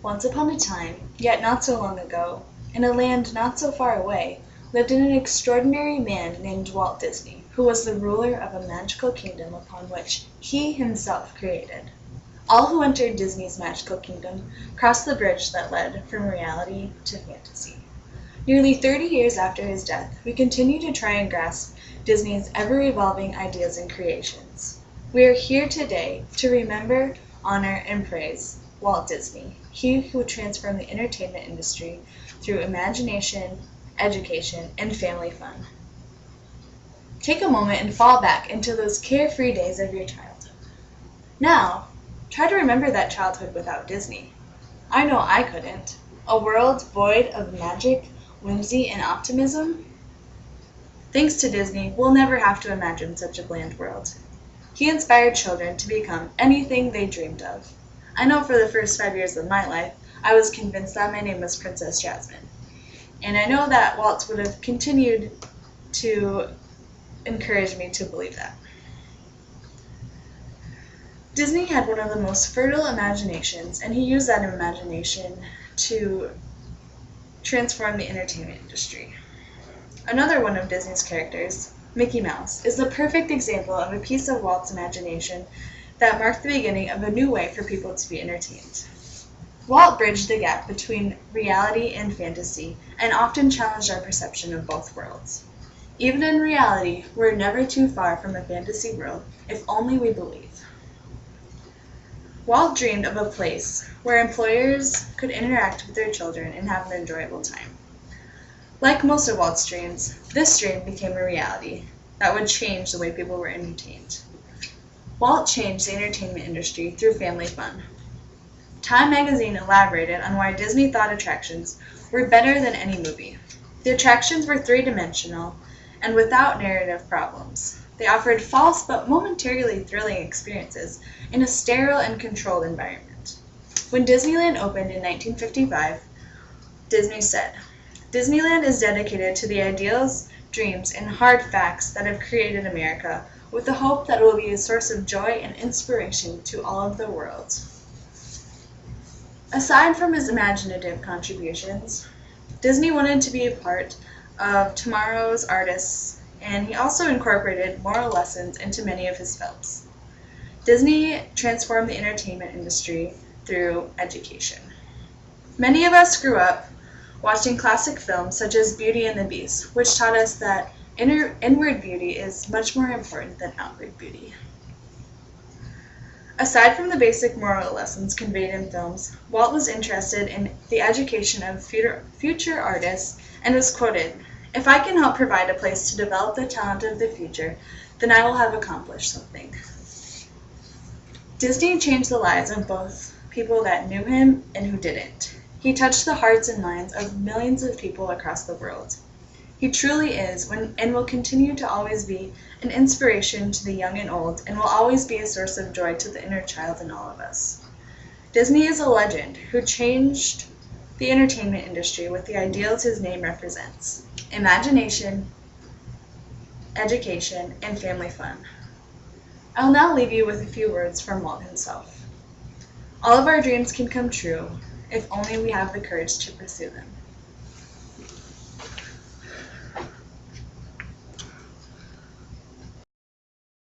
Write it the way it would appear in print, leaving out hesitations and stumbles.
Once upon a time, yet not so long ago, in a land not so far away, lived an extraordinary man named Walt Disney, who was the ruler of a magical kingdom upon which he himself created. All who entered Disney's magical kingdom crossed the bridge that led from reality to fantasy. Nearly 30 years after his death, we continue to try and grasp Disney's ever-evolving ideas and creations. We are here today to remember, honor, and praise Walt Disney, he who transformed the entertainment industry through imagination, education, and family fun. Take a moment and fall back into those carefree days of your childhood. Now, try to remember that childhood without Disney. I know I couldn't. A world void of magic, whimsy, and optimism? Thanks to Disney, we'll never have to imagine such a bland world. He inspired children to become anything they dreamed of. I know for the first 5 years of my life, I was convinced that my name was Princess Jasmine. And I know that Walt would have continued to encourage me to believe that. Disney had one of the most fertile imaginations, and he used that imagination to transform the entertainment industry. Another one of Disney's characters, Mickey Mouse, is the perfect example of a piece of Walt's imagination that marked the beginning of a new way for people to be entertained. Walt bridged the gap between reality and fantasy, and often challenged our perception of both worlds. Even in reality, we're never too far from a fantasy world if only we believe. Walt dreamed of a place where employers could interact with their children and have an enjoyable time. Like most of Walt's dreams, this dream became a reality that would change the way people were entertained. Walt changed the entertainment industry through family fun. Time magazine elaborated on why Disney thought attractions were better than any movie. The attractions were three-dimensional and without narrative problems. They offered false but momentarily thrilling experiences in a sterile and controlled environment. When Disneyland opened in 1955, Disney said, "Disneyland is dedicated to the ideals, dreams, and hard facts that have created America, with the hope that it will be a source of joy and inspiration to all of the world." Aside from his imaginative contributions, Disney wanted to be a part of tomorrow's artists, and he also incorporated moral lessons into many of his films. Disney transformed the entertainment industry through education. Many of us grew up watching classic films such as Beauty and the Beast, which taught us that inward beauty is much more important than outward beauty. Aside from the basic moral lessons conveyed in films, Walt was interested in the education of future artists and was quoted, "If I can help provide a place to develop the talent of the future, then I will have accomplished something." Disney changed the lives of both people that knew him and who didn't. He touched the hearts and minds of millions of people across the world. He truly is and will continue to always be an inspiration to the young and old, and will always be a source of joy to the inner child in all of us. Disney is a legend who changed the entertainment industry with the ideals his name represents: imagination, education, and family fun. I'll now leave you with a few words from Walt himself. All of our dreams can come true if only we have the courage to pursue them.